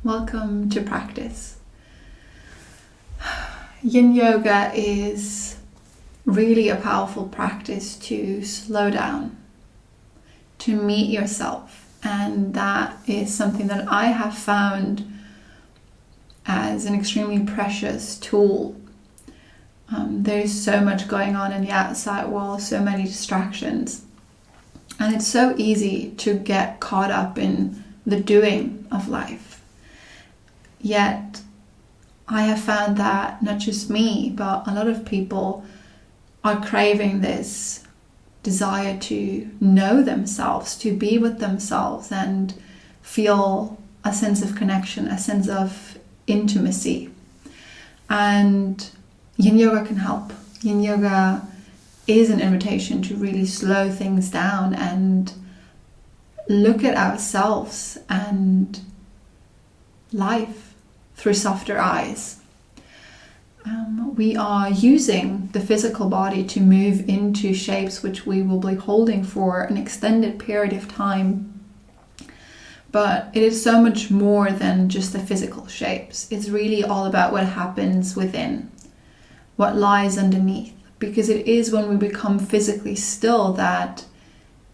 Welcome to practice. Yin Yoga is really a powerful practice to slow down, to meet yourself, and that is something that I have found as an extremely precious tool. There's so much going on in the outside world, so many distractions, and it's so easy to get caught up in the doing of life. Yet I have found that not just me, but a lot of people are craving this desire to know themselves, to be with themselves and feel a sense of connection, a sense of intimacy. And Yin Yoga can help. Yin Yoga is an invitation to really slow things down and look at ourselves and life through softer eyes. We are using the physical body to move into shapes which we will be holding for an extended period of time. But it is so much more than just the physical shapes. It's really all about what happens within, what lies underneath. Because it is when we become physically still that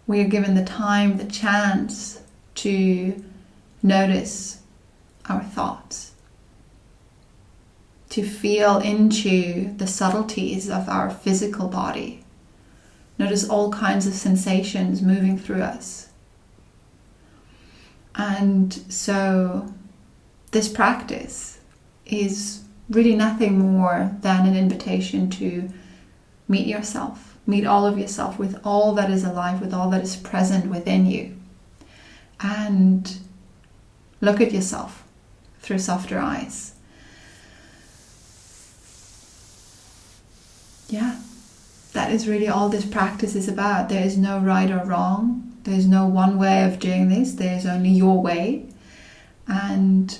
we are given the time, the chance to notice our thoughts, to feel into the subtleties of our physical body, notice all kinds of sensations moving through us. And so this practice is really nothing more than an invitation to meet yourself, meet all of yourself with all that is alive, with all that is present within you. And look at yourself through softer eyes. Yeah, that is really all this practice is about. There is no right or wrong. There is no one way of doing this. There is only your way. And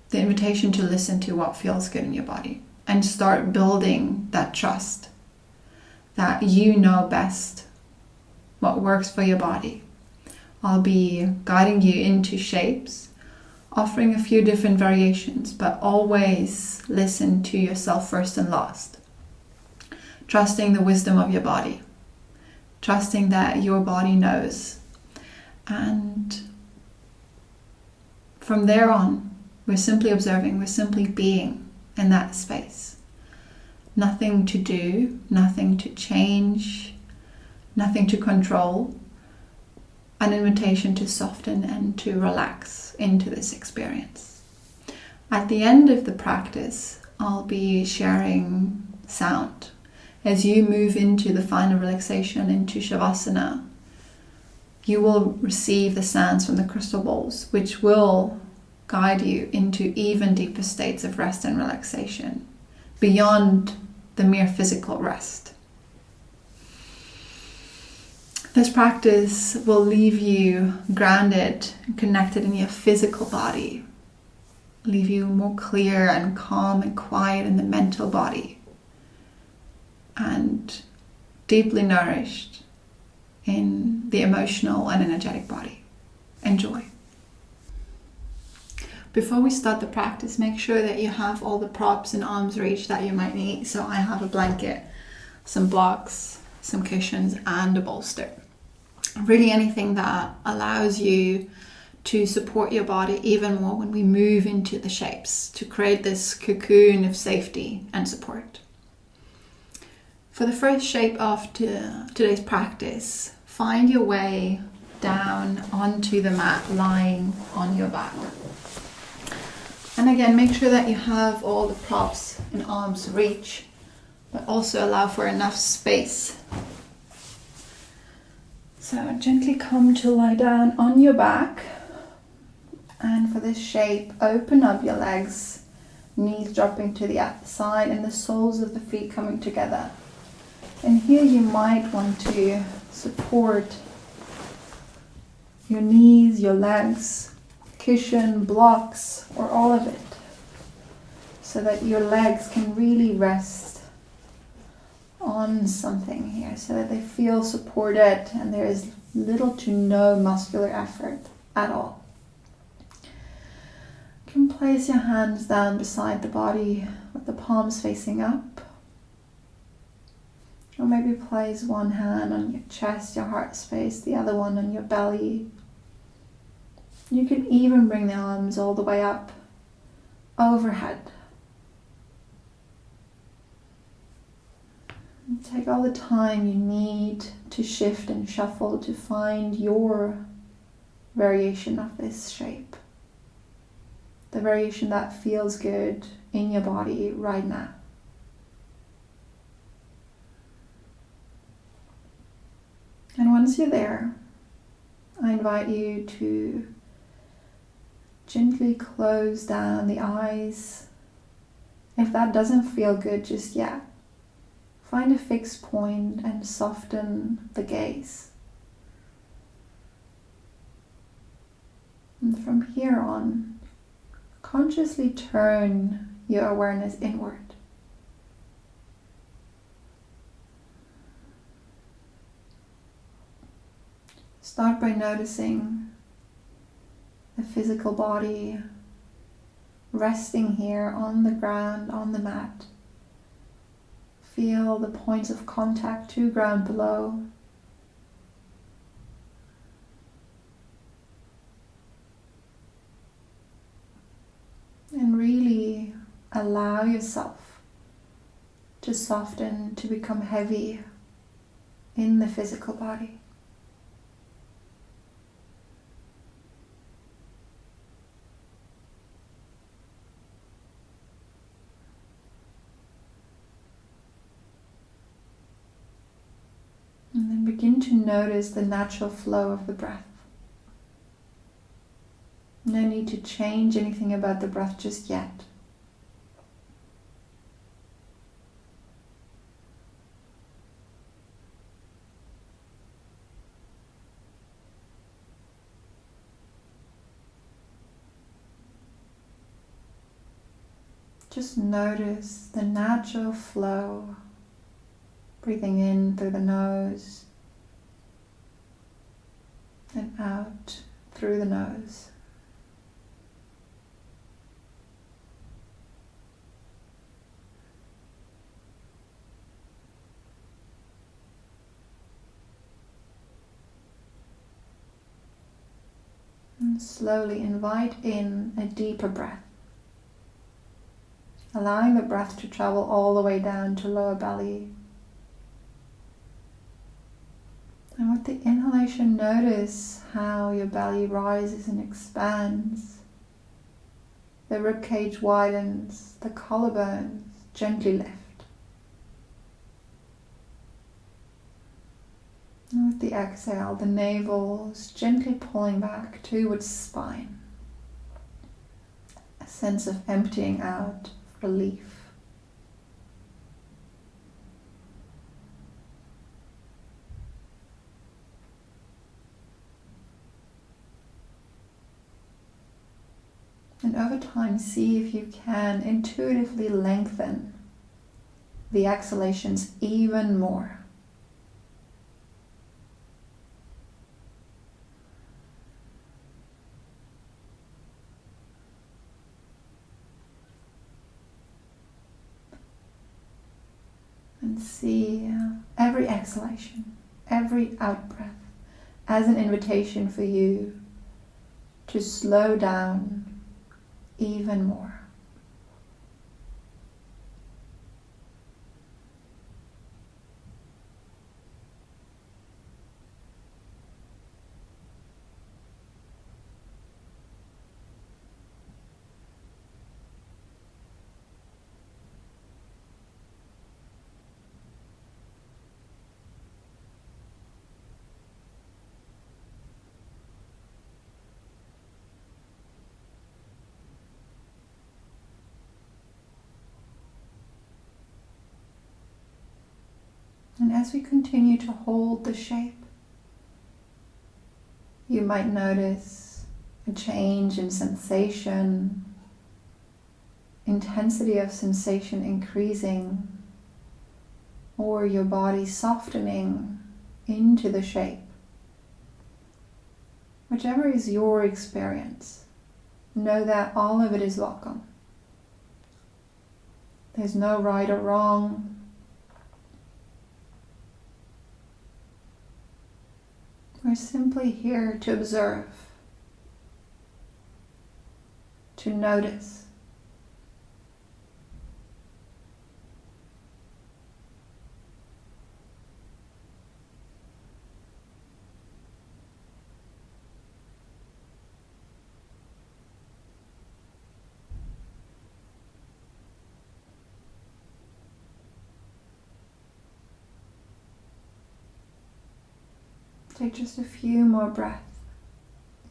the invitation to listen to what feels good in your body and start building that trust that you know best what works for your body. I'll be guiding you into shapes, offering a few different variations, but always listen to yourself first and last. Trusting the wisdom of your body, trusting that your body knows. And from there on, we're simply observing, we're simply being in that space. Nothing to do, nothing to change, nothing to control. An invitation to soften and to relax into this experience. At the end of the practice, I'll be sharing sound. As you move into the final relaxation, into Shavasana, you will receive the sounds from the crystal balls, which will guide you into even deeper states of rest and relaxation, beyond the mere physical rest. This practice will leave you grounded and connected in your physical body, leave you more clear and calm and quiet in the mental body, and deeply nourished in the emotional and energetic body. Enjoy. Before we start the practice, make sure that you have all the props in arm's reach that you might need. So I have a blanket, some blocks, some cushions, and a bolster. Really anything that allows you to support your body even more when we move into the shapes, to create this cocoon of safety and support. For the first shape of today's practice, find your way down onto the mat lying on your back. And again, make sure that you have all the props in arm's reach, but also allow for enough space. So gently come to lie down on your back. And for this shape, open up your legs, knees dropping to the outside and the soles of the feet coming together. And here you might want to support your knees, your legs, cushion, blocks, or all of it, so that your legs can really rest on something here, so that they feel supported and there is little to no muscular effort at all. You can place your hands down beside the body with the palms facing up. Or maybe place one hand on your chest, your heart space, the other one on your belly. You can even bring the arms all the way up, overhead. And take all the time you need to shift and shuffle to find your variation of this shape. The variation that feels good in your body right now. And once you're there, I invite you to gently close down the eyes. If that doesn't feel good just yet, find a fixed point and soften the gaze. And from here on, consciously turn your awareness inward. Start by noticing the physical body resting here on the ground, on the mat. Feel the points of contact to ground below. And really allow yourself to soften, to become heavy in the physical body. And then begin to notice the natural flow of the breath. No need to change anything about the breath just yet. Just notice the natural flow. Breathing in through the nose and out through the nose. And slowly invite in a deeper breath, allowing the breath to travel all the way down to lower belly. And with the inhalation, notice how your belly rises and expands. The ribcage widens, the collarbones gently lift. And with the exhale, the navel is gently pulling back towards the spine. A sense of emptying out, relief. And over time, see if you can intuitively lengthen the exhalations even more. And see every exhalation, every out-breath as an invitation for you to slow down even more. And as we continue to hold the shape, you might notice a change in sensation, intensity of sensation increasing, or your body softening into the shape Whichever is your experience, know that all of it is welcome. There's no right or wrong. We're simply here to observe, to notice. Take just a few more breaths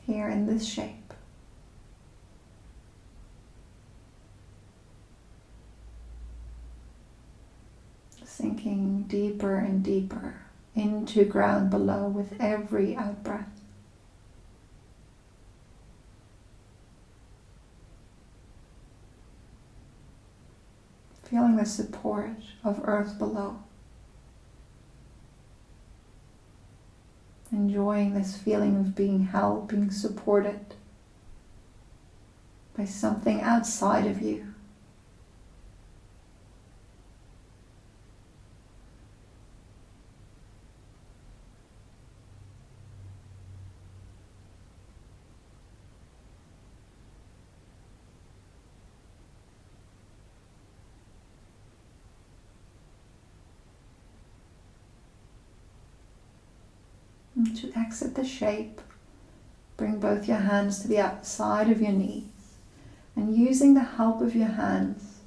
here in this shape. Sinking deeper and deeper into ground below with every out-breath. Feeling the support of earth below. Enjoying this feeling of being held, being supported by something outside of you. And to exit the shape, bring both your hands to the outside of your knees, and using the help of your hands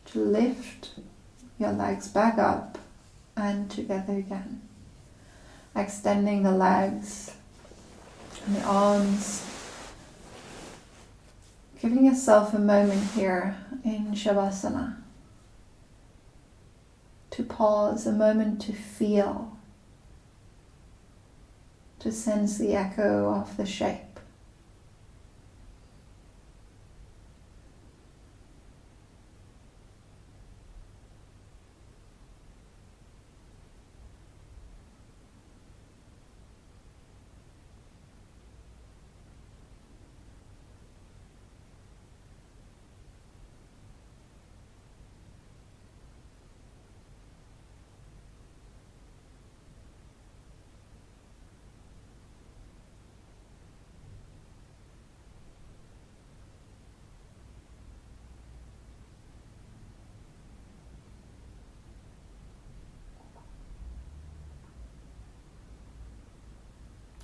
to lift your legs back up and together again. Extending the legs and the arms. Giving yourself a moment here in Shavasana to pause, a moment to feel, to sense the echo of the shape.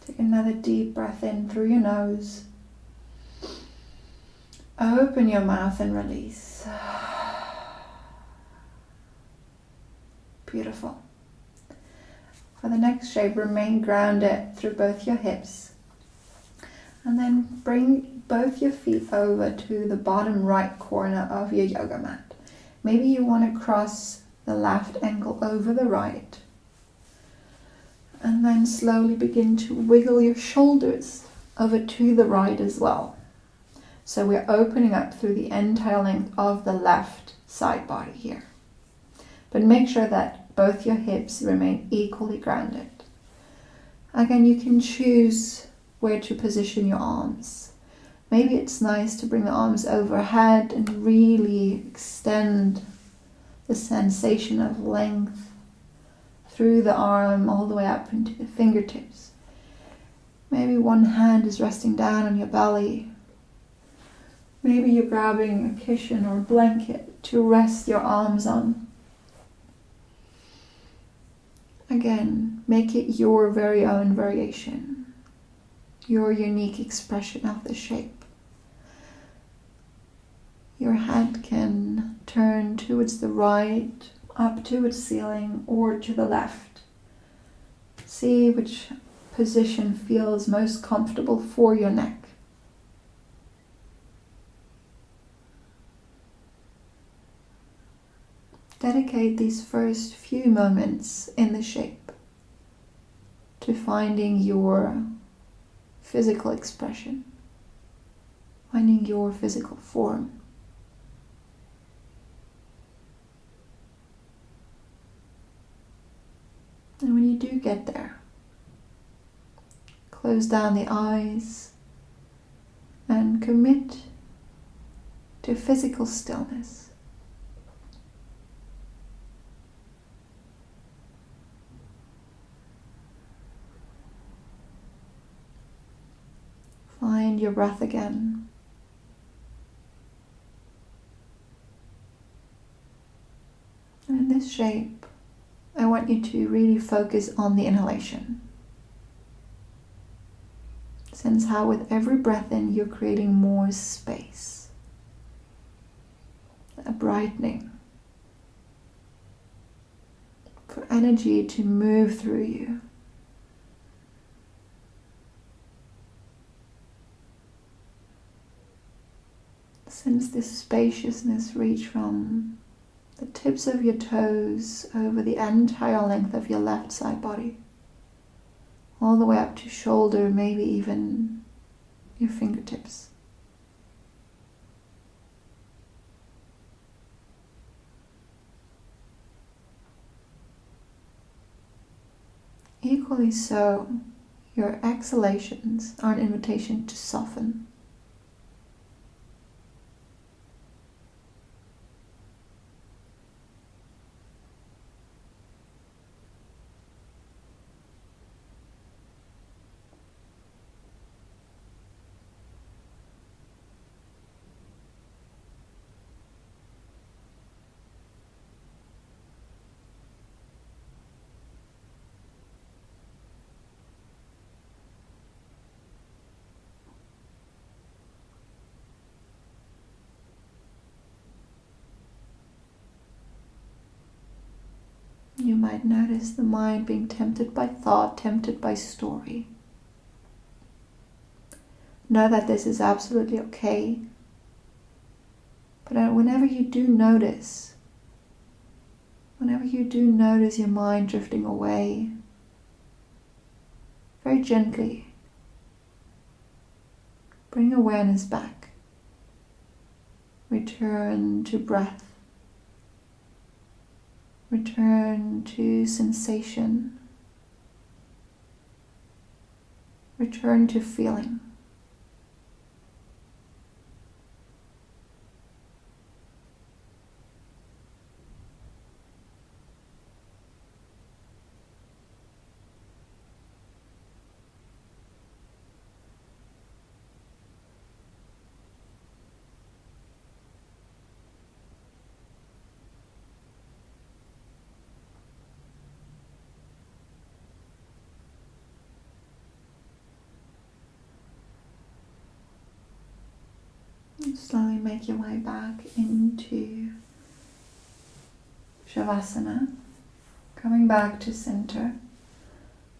Take another deep breath in through your nose. Open your mouth and release. Beautiful. For the next shape, remain grounded through both your hips. And then bring both your feet over to the bottom right corner of your yoga mat. Maybe you want to cross the left ankle over the right. And then slowly begin to wiggle your shoulders over to the right as well. So we're opening up through the entire length of the left side body here. But make sure that both your hips remain equally grounded. Again, you can choose where to position your arms. Maybe it's nice to bring the arms overhead and really extend the sensation of length through the arm all the way up into the fingertips. Maybe one hand is resting down on your belly. Maybe you're grabbing a cushion or a blanket to rest your arms on. Again, make it your very own variation, your unique expression of the shape. Your head can turn towards the right, up towards ceiling, or to the left. See which position feels most comfortable for your neck. Dedicate these first few moments in the shape to finding your physical expression, finding your physical form. And when you do get there, close down the eyes and commit to physical stillness. Find your breath again. And in this shape, I want you to really focus on the inhalation. Sense how with every breath in, you're creating more space, a brightening, for energy to move through you. Sense this spaciousness reach from the tips of your toes over the entire length of your left side body, all the way up to shoulder, maybe even your fingertips. Equally so, your exhalations are an invitation to soften. You might notice the mind being tempted by thought, tempted by story. Know that this is absolutely okay. But whenever you do notice your mind drifting away, very gently bring awareness back. Return to breath. Return to sensation. Return to feeling. Slowly make your way back into Shavasana, coming back to center.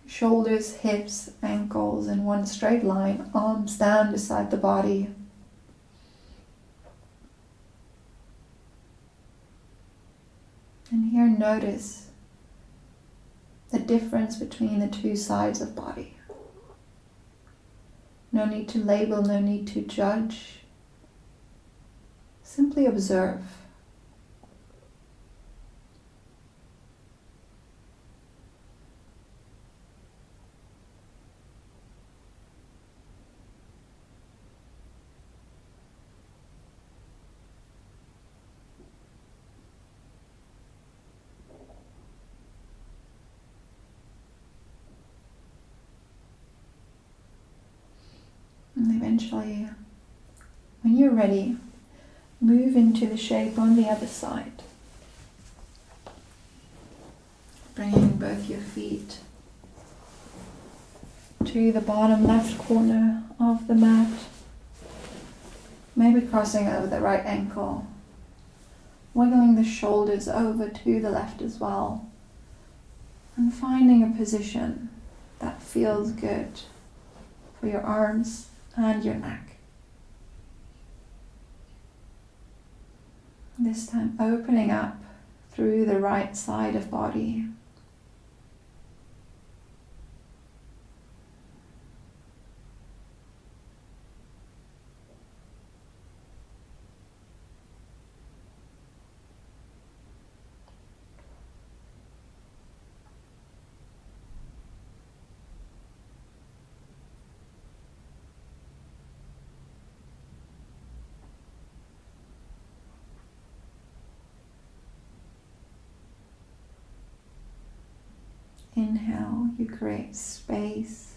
Shoulders, hips, ankles in one straight line, arms down beside the body. And here notice the difference between the two sides of body. No need to label, no need to judge. Simply observe. And eventually, when you're ready, move into the shape on the other side. Bringing both your feet to the bottom left corner of the mat. Maybe crossing over the right ankle. Wiggling the shoulders over to the left as well. And finding a position that feels good for your arms and your neck. This time opening up through the right side of body. Inhale, you create space.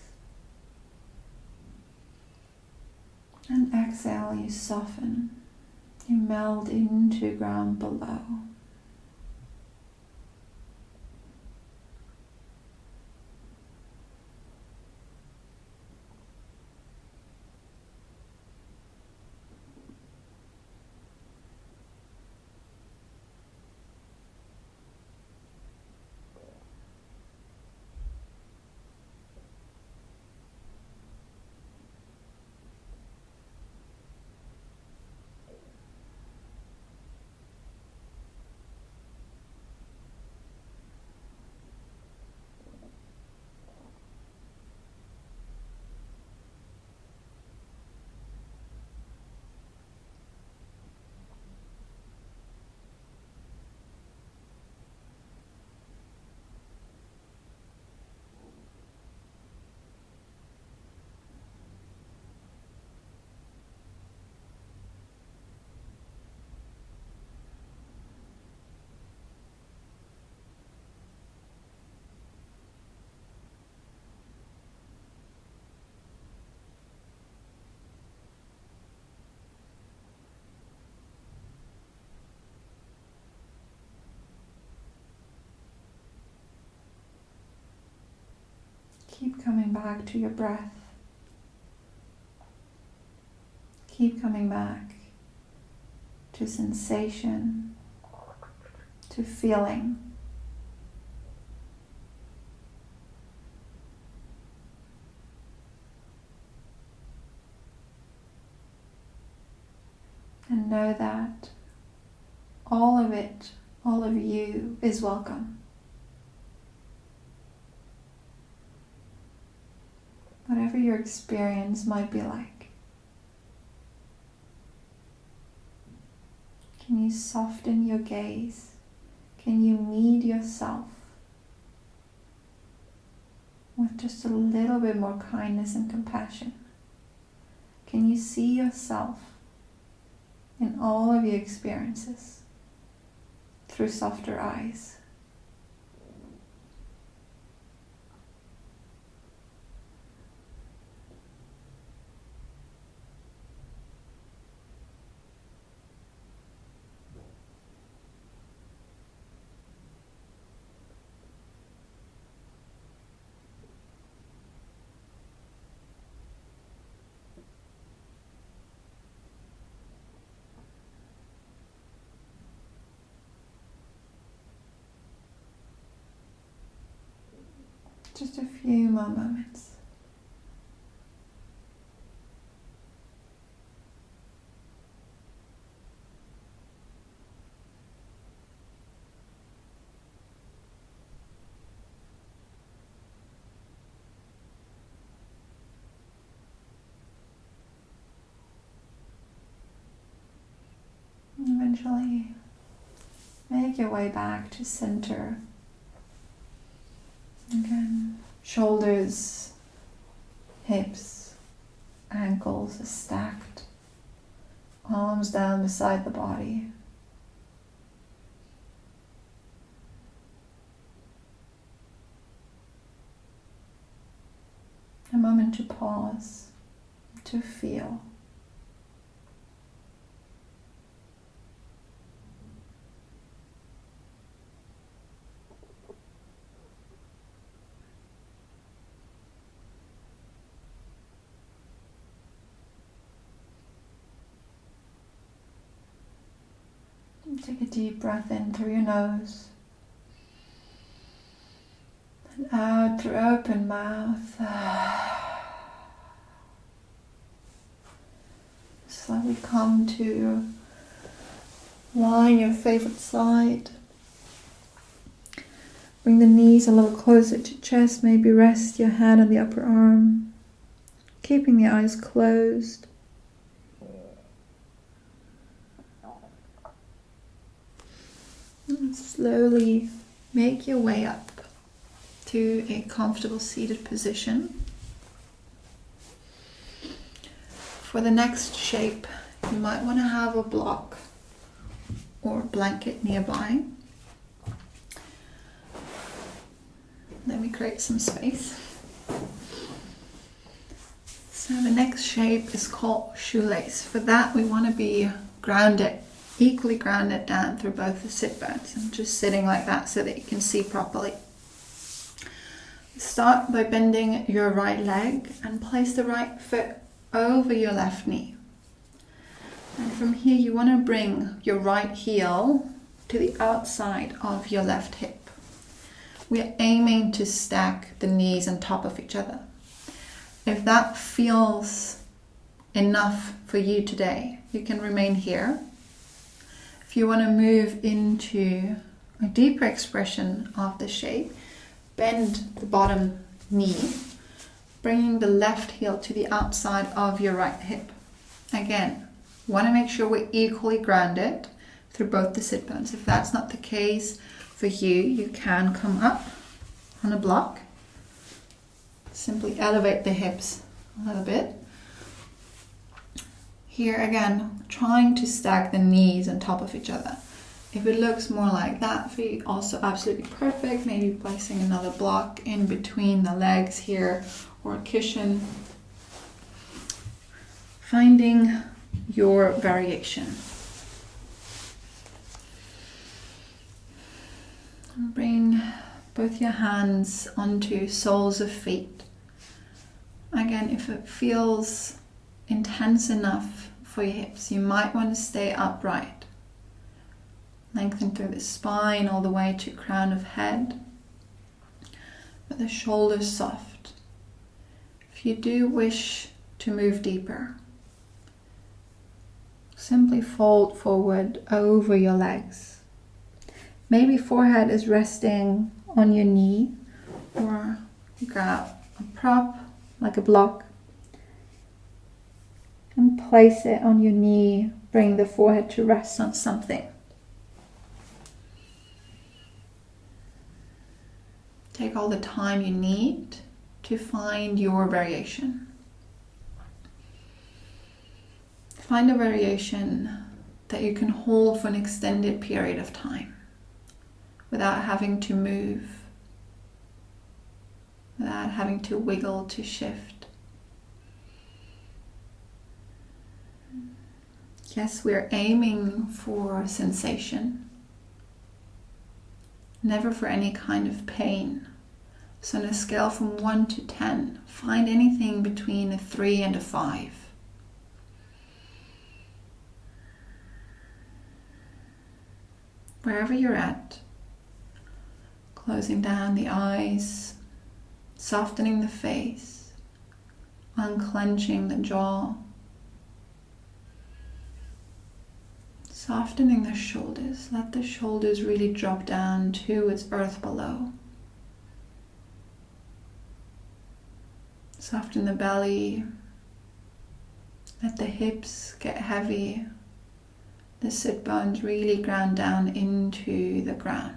And exhale, you soften. You meld into ground below. Keep coming back to your breath. Keep coming back to sensation, to feeling. And know that all of it, all of you is welcome. Whatever your experience might be like. Can you soften your gaze? Can you meet yourself with just a little bit more kindness and compassion? Can you see yourself in all of your experiences through softer eyes? Just a few more moments. And eventually, make your way back to center. Again, shoulders, hips, ankles are stacked, arms down beside the body. A moment to pause, to feel. Take a deep breath in through your nose and out through open mouth. Slowly come to lie on your favorite side. Bring the knees a little closer to chest. Maybe rest your hand on the upper arm, keeping the eyes closed. And slowly make your way up to a comfortable seated position. For the next shape, you might want to have a block or blanket nearby. Let me create some space. So the next shape is called shoelace. For that, we want to be grounded, equally grounded down through both the sit bones, and just sitting like that so that you can see properly. Start by bending your right leg and place the right foot over your left knee. And from here, you want to bring your right heel to the outside of your left hip. We are aiming to stack the knees on top of each other. If that feels enough for you today, you can remain here. If you want to move into a deeper expression of the shape, bend the bottom knee, bringing the left heel to the outside of your right hip. Again, want to make sure we're equally grounded through both the sit bones. If that's not the case for you, you can come up on a block. Simply elevate the hips a little bit. Here again, trying to stack the knees on top of each other. If it looks more like that for you, also absolutely perfect. Maybe placing another block in between the legs here, or a cushion. Finding your variation. Bring both your hands onto soles of feet. Again, if it feels intense enough for your hips, you might want to stay upright. Lengthen through the spine all the way to crown of head, with the shoulders soft. If you do wish to move deeper, simply fold forward over your legs. Maybe forehead is resting on your knee, or grab a prop like a block and place it on your knee. Bring the forehead to rest on something. Take all the time you need to find your variation. Find a variation that you can hold for an extended period of time without having to move, without having to wiggle to shift. Yes, we're aiming for sensation, never for any kind of pain. So on a scale from 1 to 10, find anything between a 3 and a 5. Wherever you're at, closing down the eyes, softening the face, unclenching the jaw, softening the shoulders. Let the shoulders really drop down towards earth below. Soften the belly. Let the hips get heavy. The sit bones really ground down into the ground.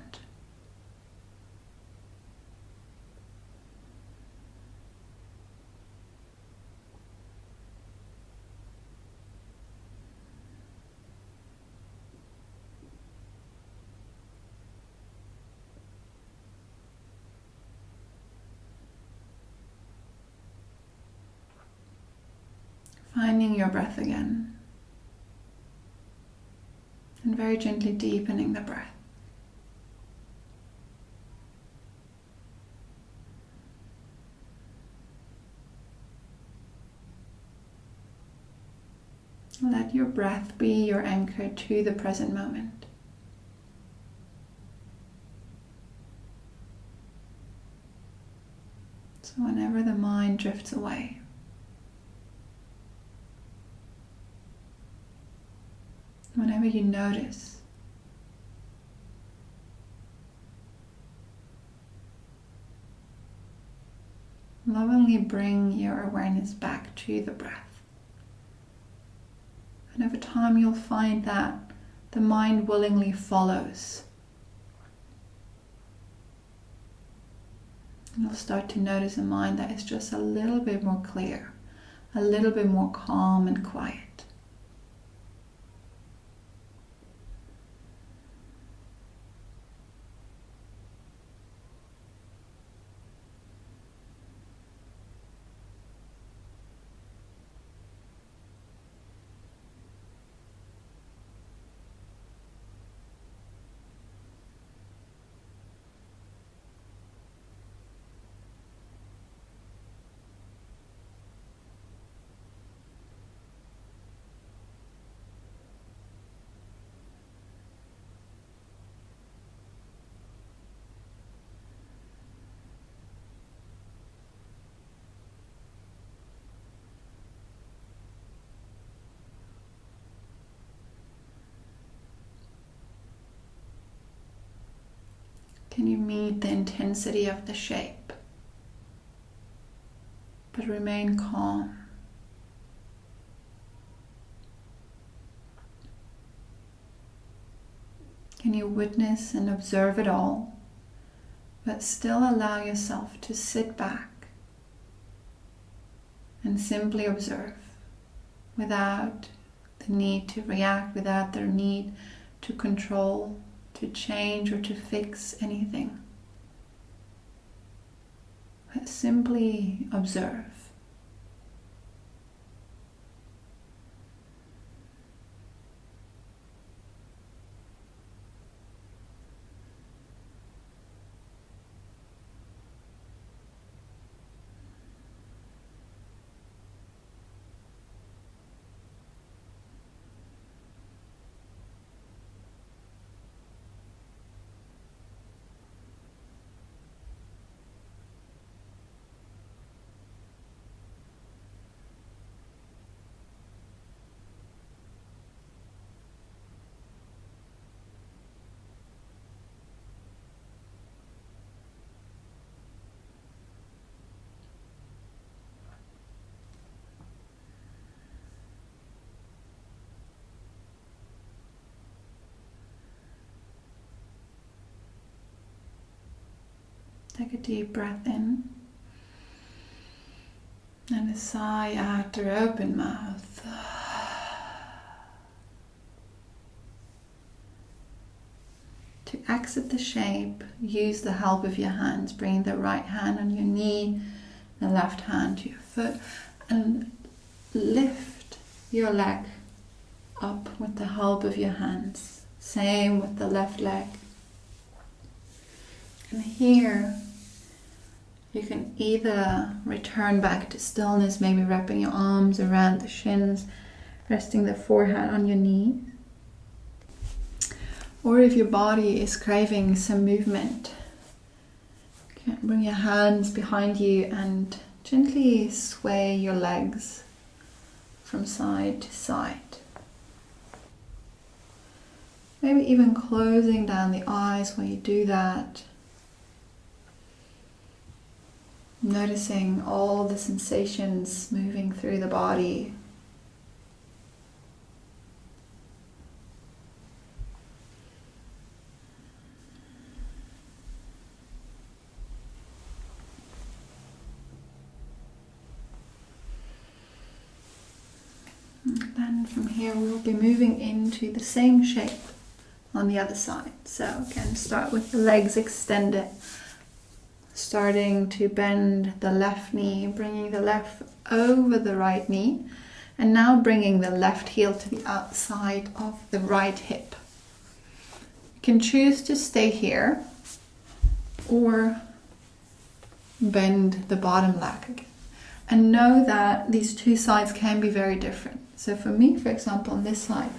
Finding your breath again, and very gently deepening the breath. Let your breath be your anchor to the present moment. So whenever the mind drifts away, whenever you notice, lovingly bring your awareness back to the breath. And over time you'll find that the mind willingly follows. And you'll start to notice a mind that is just a little bit more clear, a little bit more calm and quiet. Can you meet the intensity of the shape, but remain calm? Can you witness and observe it all, but still allow yourself to sit back and simply observe without the need to react, without the need to control, to change, or to fix anything? But simply observe. Take a deep breath in and a sigh out through open mouth. To exit the shape, use the help of your hands. Bring the right hand on your knee, the left hand to your foot, and lift your leg up with the help of your hands. Same with the left leg. And here, you can either return back to stillness, maybe wrapping your arms around the shins, resting the forehead on your knee. Or if your body is craving some movement, you can bring your hands behind you and gently sway your legs from side to side. Maybe even closing down the eyes when you do that. Noticing all the sensations moving through the body. And then from here we'll be moving into the same shape on the other side. So again, start with the legs extended. Starting to bend the left knee, bringing the left over the right knee, and now bringing the left heel to the outside of the right hip. You can choose to stay here or bend the bottom leg again. And know that these two sides can be very different. So for me, for example, on this side,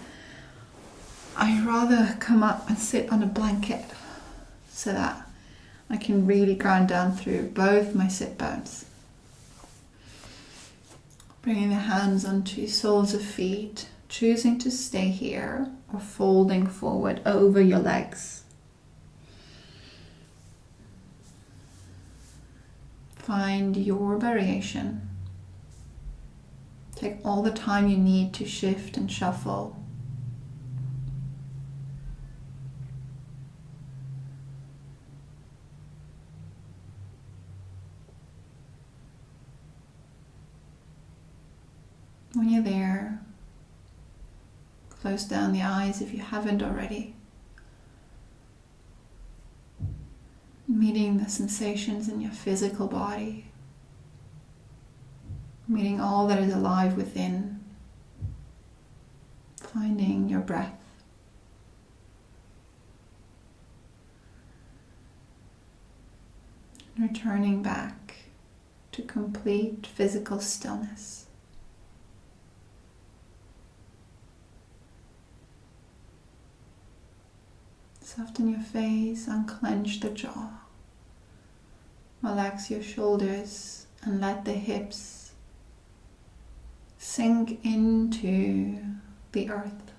I rather come up and sit on a blanket so that I can really ground down through both my sit bones. Bringing the hands onto soles of feet, choosing to stay here or folding forward over your legs. Find your variation. Take all the time you need to shift and shuffle. When you're there, close down the eyes if you haven't already. Meeting the sensations in your physical body. Meeting all that is alive within. Finding your breath. And returning back to complete physical stillness. Soften your face, unclench the jaw. Relax your shoulders and let the hips sink into the earth.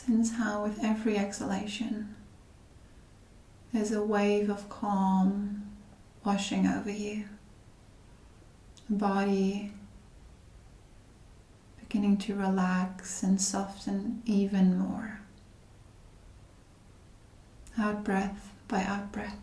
Sense how with every exhalation there's a wave of calm washing over you. The body beginning to relax and soften even more. Out breath by out breath.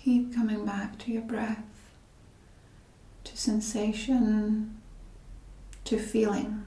Keep coming back to your breath, to sensation, to feeling.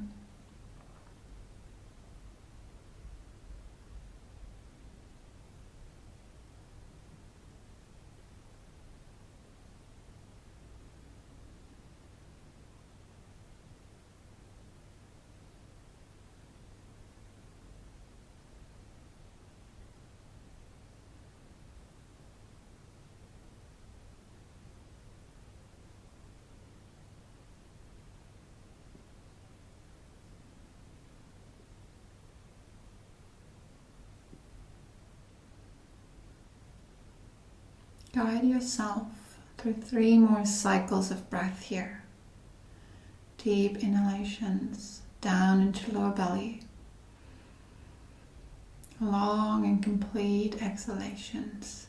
Guide yourself through 3 more cycles of breath here. Deep inhalations down into lower belly. Long and complete exhalations.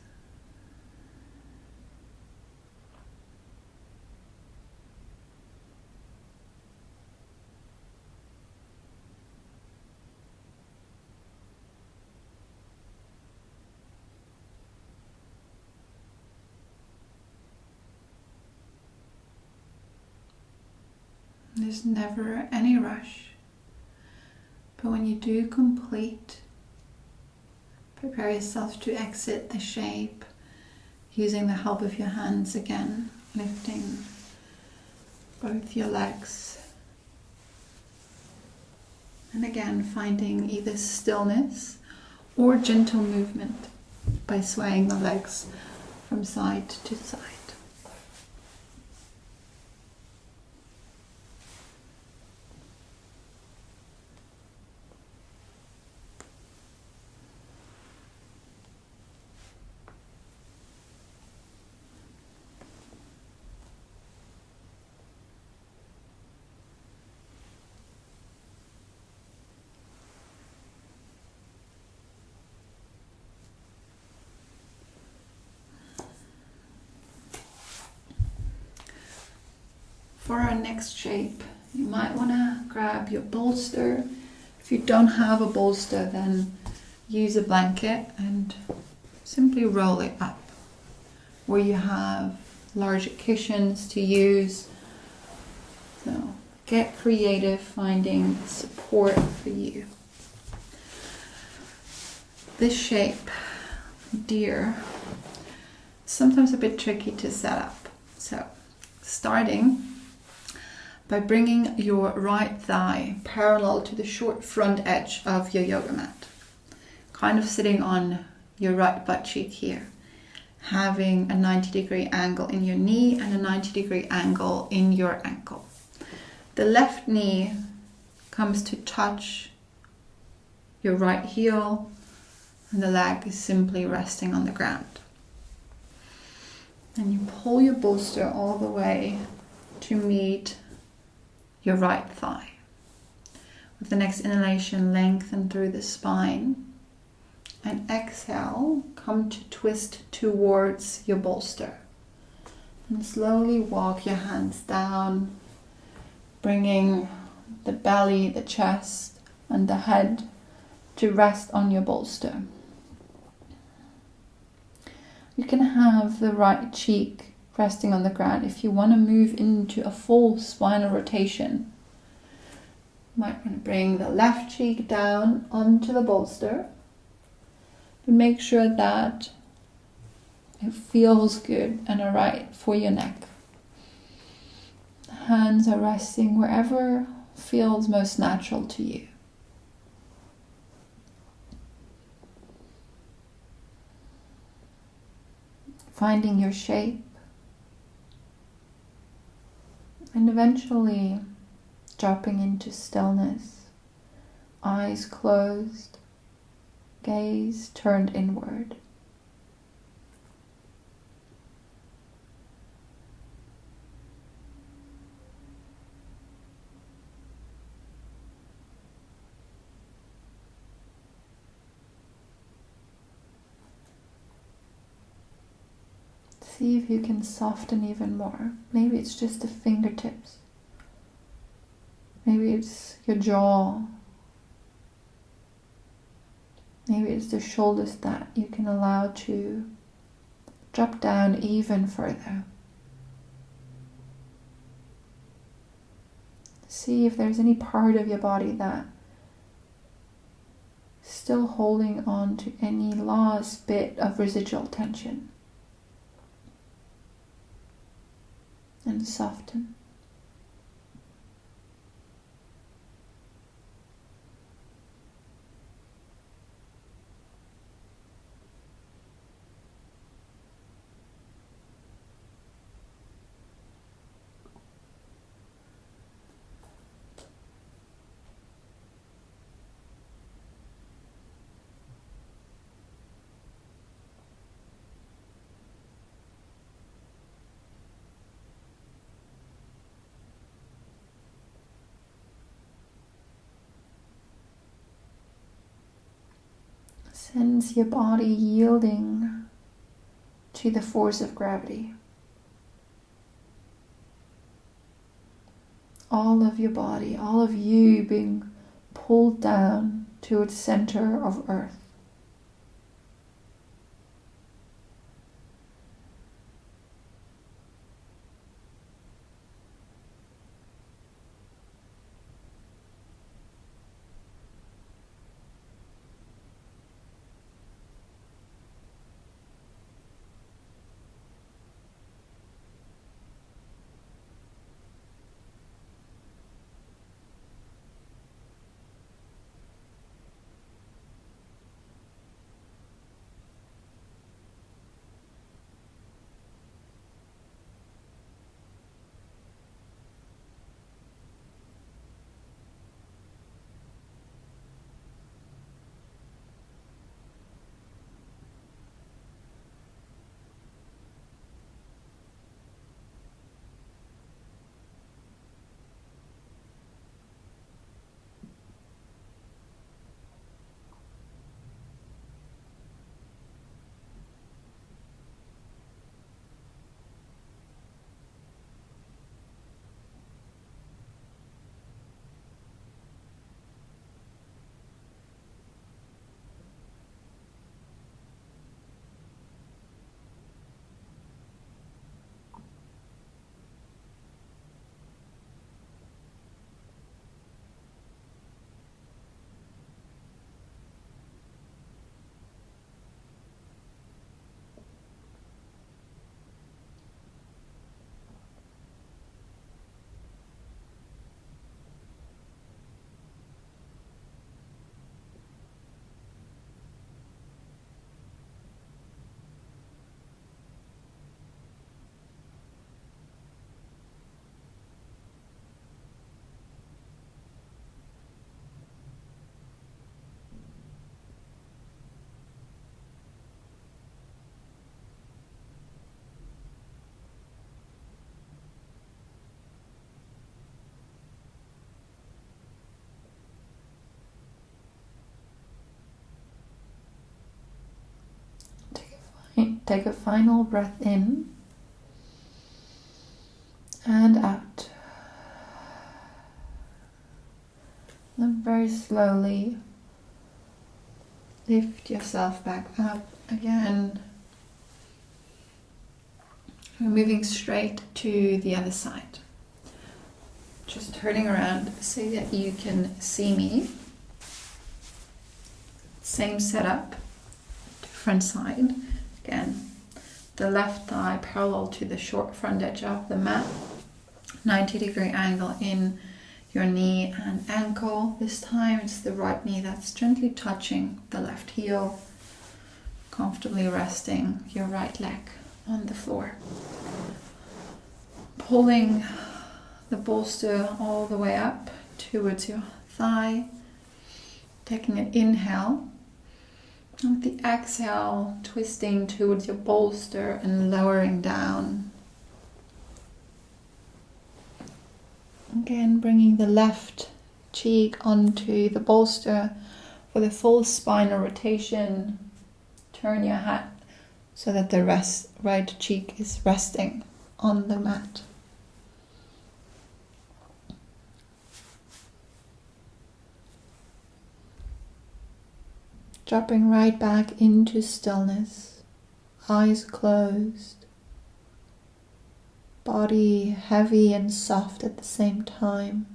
There's never any rush, but when you do complete, prepare yourself to exit the shape using the help of your hands again, lifting both your legs, and again finding either stillness or gentle movement by swaying the legs from side to side. For our next shape, you might want to grab your bolster. If you don't have a bolster, then use a blanket and simply roll it up. Where you have larger cushions to use. So get creative finding support for you. This shape, deer, is sometimes a bit tricky to set up. So starting by bringing your right thigh parallel to the short front edge of your yoga mat. Kind of sitting on your right butt cheek here. Having a 90-degree angle in your knee and a 90-degree angle in your ankle. The left knee comes to touch your right heel and the leg is simply resting on the ground. And you pull your bolster all the way to meet your right thigh. With the next inhalation, lengthen through the spine. And exhale, come to twist towards your bolster. And slowly walk your hands down, bringing the belly, the chest, and the head to rest on your bolster. You can have the right cheek resting on the ground. If you want to move into a full spinal rotation, you might want to bring the left cheek down onto the bolster, but make sure that it feels good and alright for your neck. The hands are resting wherever feels most natural to you. Finding your shape, and eventually dropping into stillness, eyes closed, gaze turned inward. See if you can soften even more. Maybe it's just the fingertips. Maybe it's your jaw. Maybe it's the shoulders that you can allow to drop down even further. See if there's any part of your body that is still holding on to any last bit of residual tension. And soften. Sense your body yielding to the force of gravity. All of your body, all of you being pulled down to its center of earth. Take a final breath in and out. And very slowly lift yourself back up again. We're moving straight to the other side. Just turning around so that you can see me. Same setup, different side. Again, the left thigh parallel to the short front edge of the mat. 90-degree angle in your knee and ankle. This time it's the right knee that's gently touching the left heel. Comfortably resting your right leg on the floor. Pulling the bolster all the way up towards your thigh. Taking an inhale. And with the exhale, twisting towards your bolster and lowering down. Again, bringing the left cheek onto the bolster for the full spinal rotation. Turn your head so that the right cheek is resting on the mat. Dropping right back into stillness, eyes closed, body heavy and soft at the same time.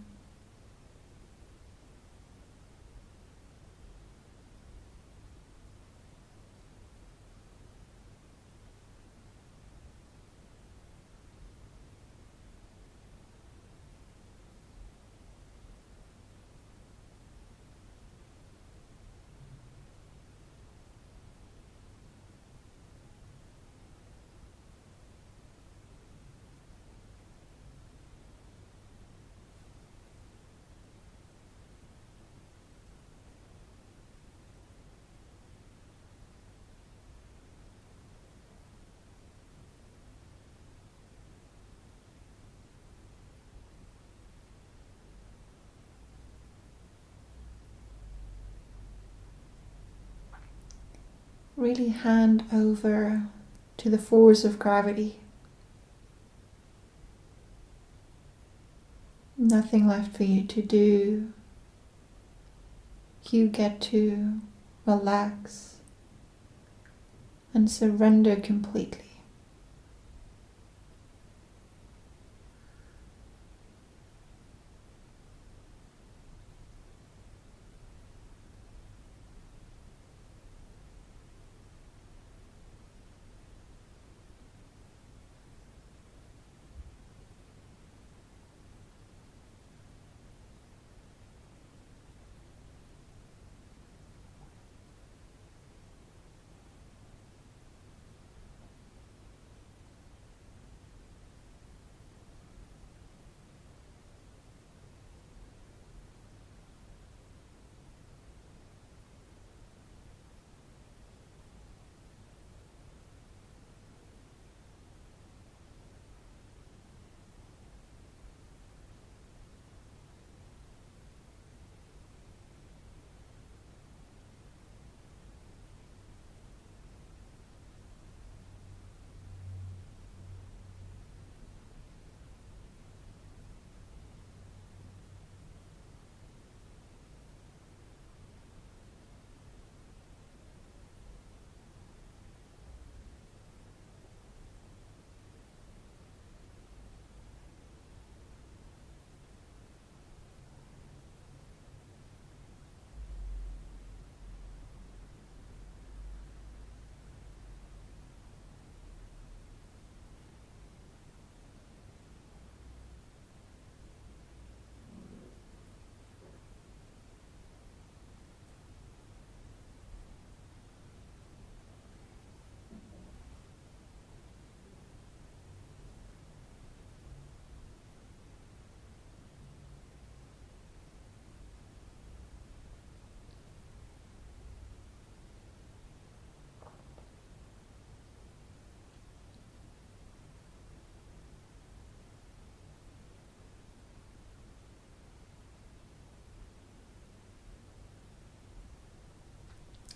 Really hand over to the force of gravity. Nothing left for you to do. You get to relax and surrender completely.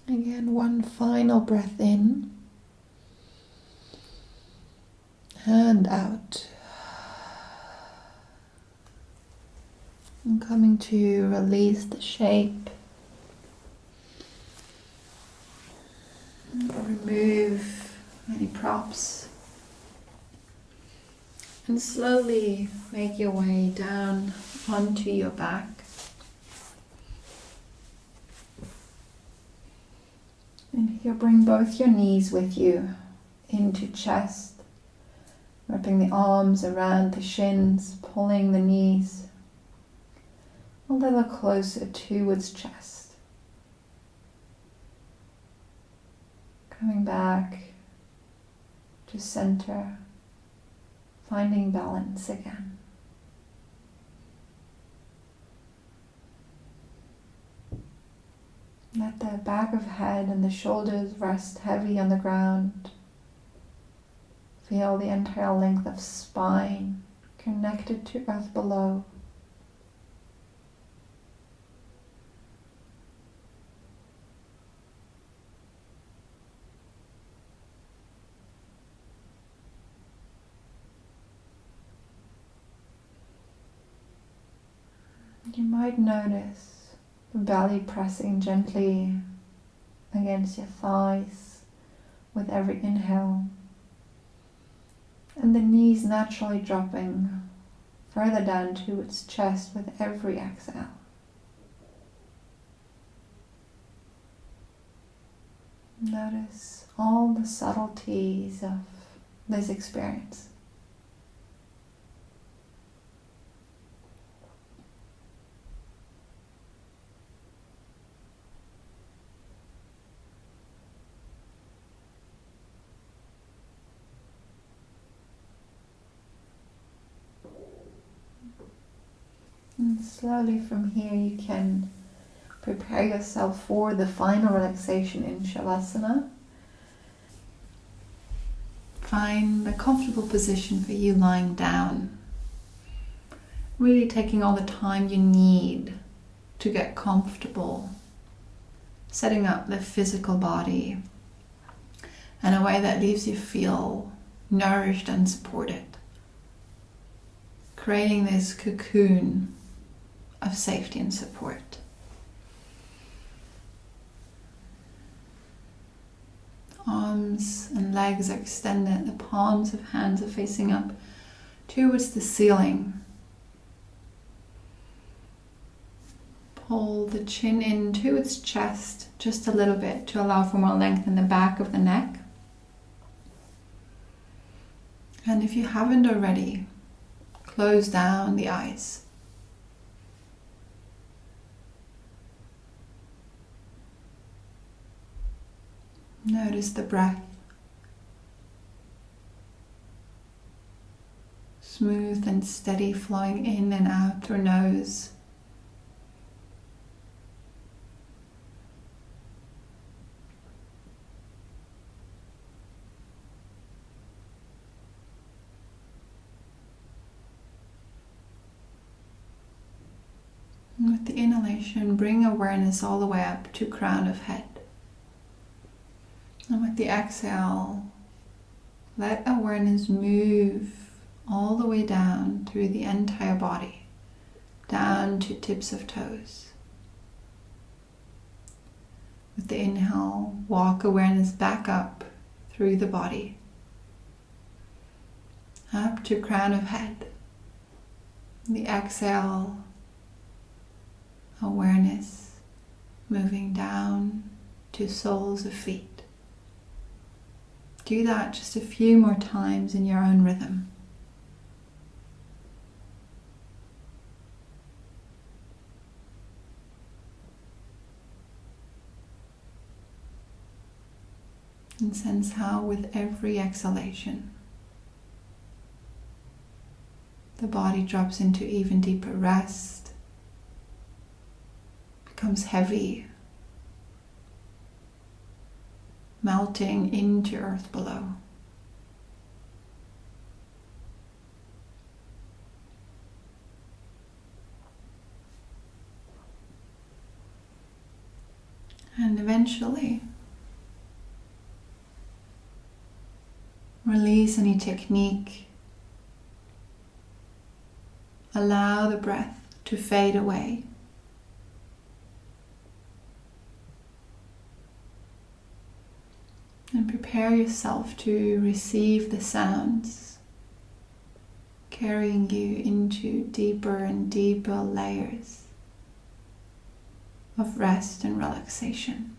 Again, one final breath in and out. I'm coming to release the shape. Remove any props. And slowly make your way down onto your back. And here bring both your knees with you into chest. Wrapping the arms around the shins, pulling the knees a little closer towards chest. Coming back to center, finding balance again. Let the back of head and the shoulders rest heavy on the ground. Feel the entire length of spine connected to earth below. You might notice the belly pressing gently against your thighs with every inhale, and the knees naturally dropping further down towards chest with every exhale. Notice all the subtleties of this experience. And slowly from here you can prepare yourself for the final relaxation in Shavasana. Find a comfortable position for you lying down. Really taking all the time you need to get comfortable. Setting up the physical body in a way that leaves you feel nourished and supported. Creating this cocoon of safety and support. Arms and legs are extended, the palms of hands are facing up towards the ceiling. Pull the chin in towards chest just a little bit to allow for more length in the back of the neck. And if you haven't already, close down the eyes. Notice the breath. Smooth and steady, flowing in and out through nose. And with the inhalation, bring awareness all the way up to crown of head. And with the exhale, let awareness move all the way down through the entire body, down to tips of toes. With the inhale, walk awareness back up through the body, up to crown of head. The exhale, awareness moving down to soles of feet. Do that just a few more times in your own rhythm. And sense how with every exhalation, the body drops into even deeper rest, becomes heavy, melting into earth below. And eventually, Release any technique. Allow the breath to fade away. And prepare yourself to receive the sounds, carrying you into deeper and deeper layers of rest and relaxation.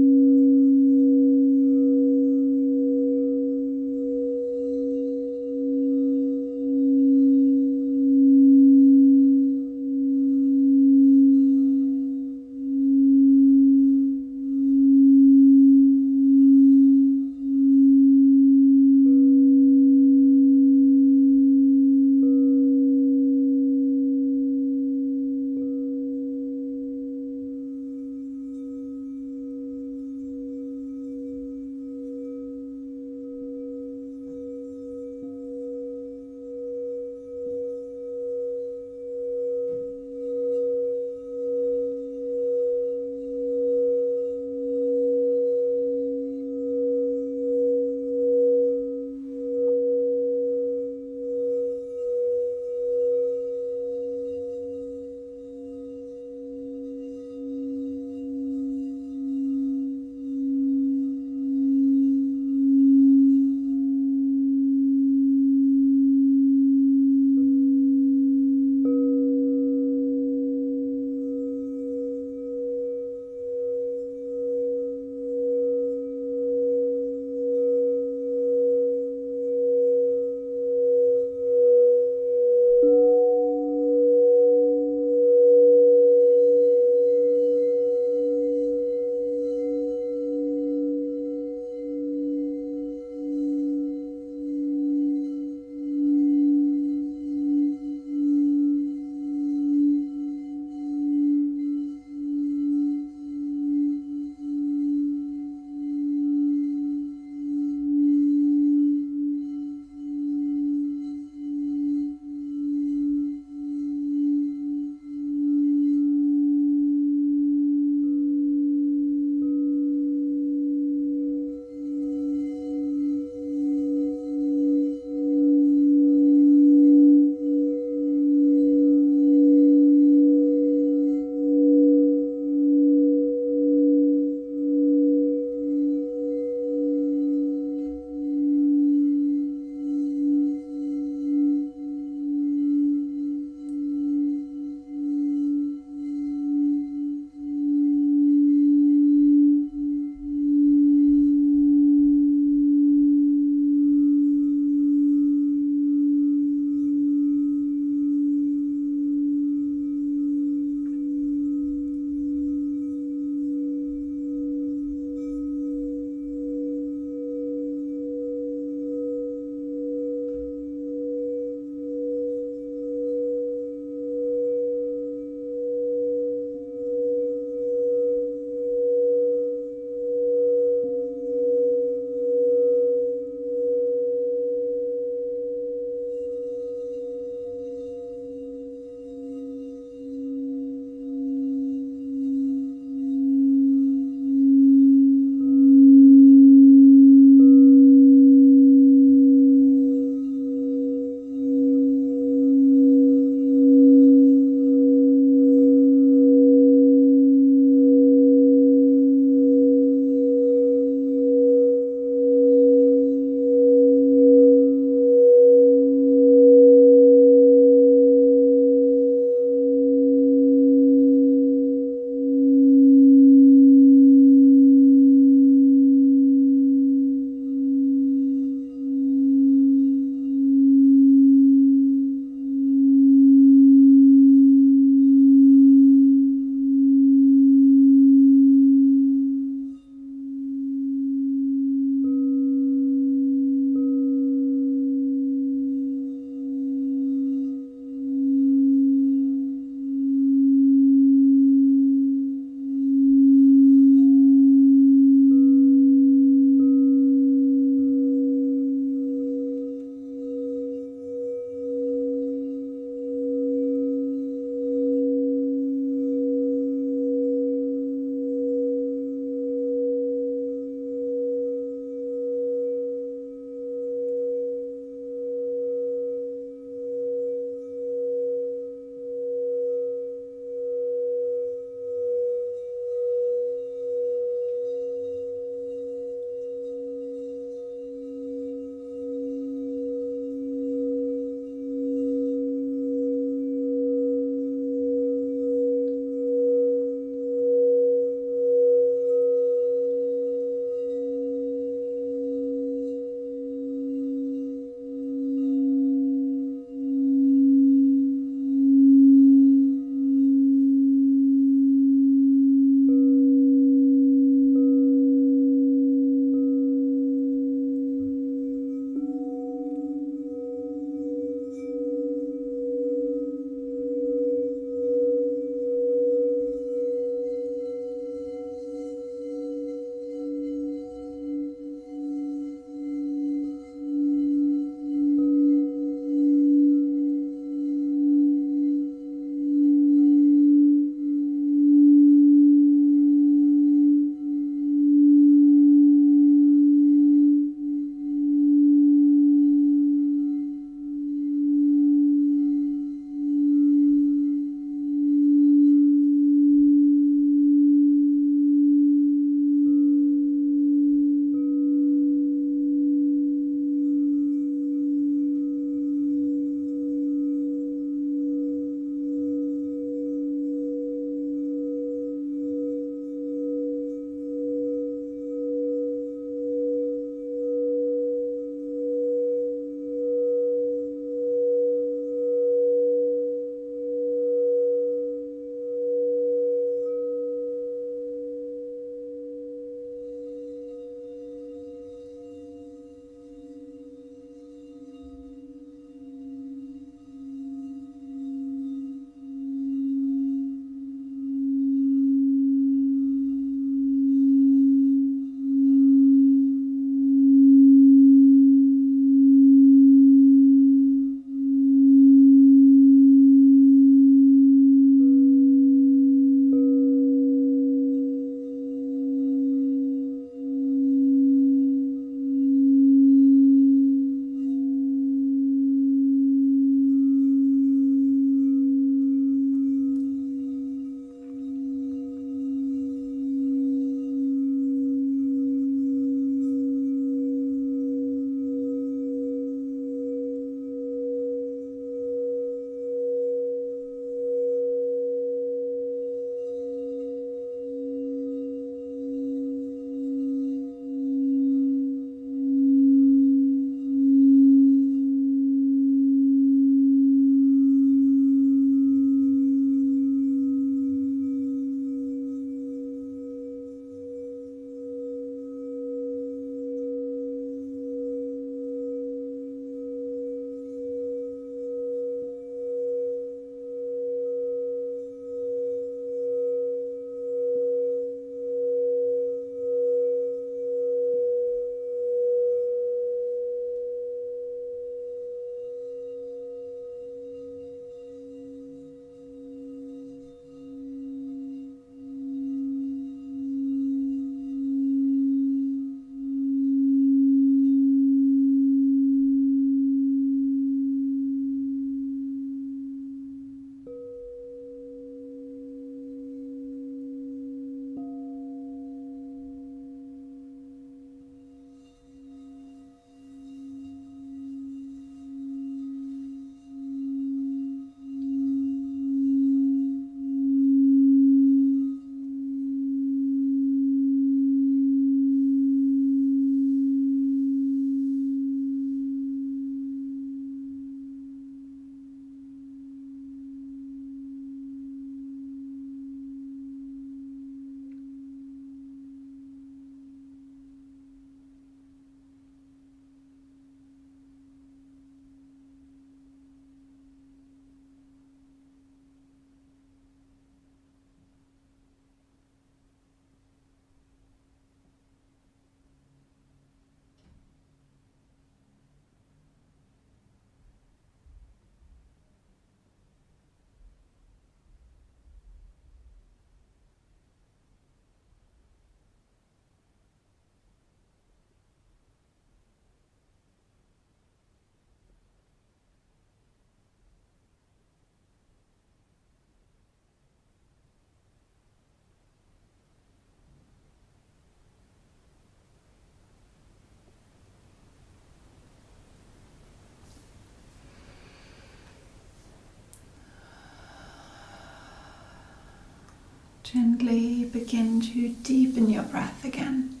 Gently begin to deepen your breath again.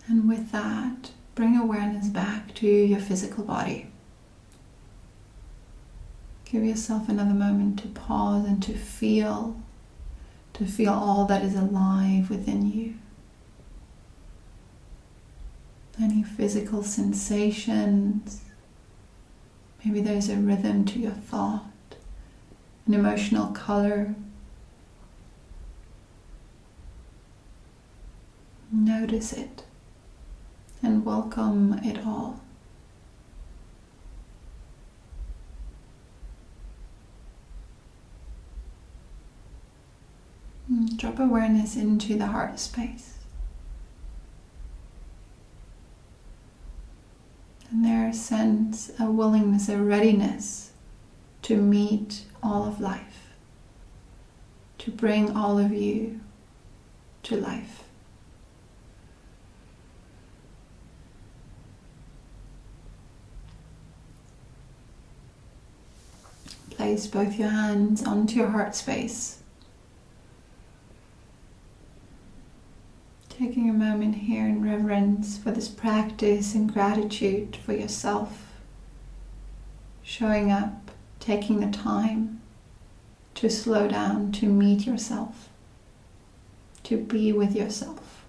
And with that, bring awareness back to your physical body. Give yourself another moment to pause and to feel all that is alive within you. Any physical sensations. Maybe there's a rhythm to your thought, an emotional color. Notice it and welcome it all. Drop awareness into the heart space. And there sense a willingness, a readiness to meet all of life, to bring all of you to life. Place both your hands onto your heart space. Taking a moment here in reverence for this practice and gratitude for yourself. Showing up, taking the time to slow down, to meet yourself, to be with yourself.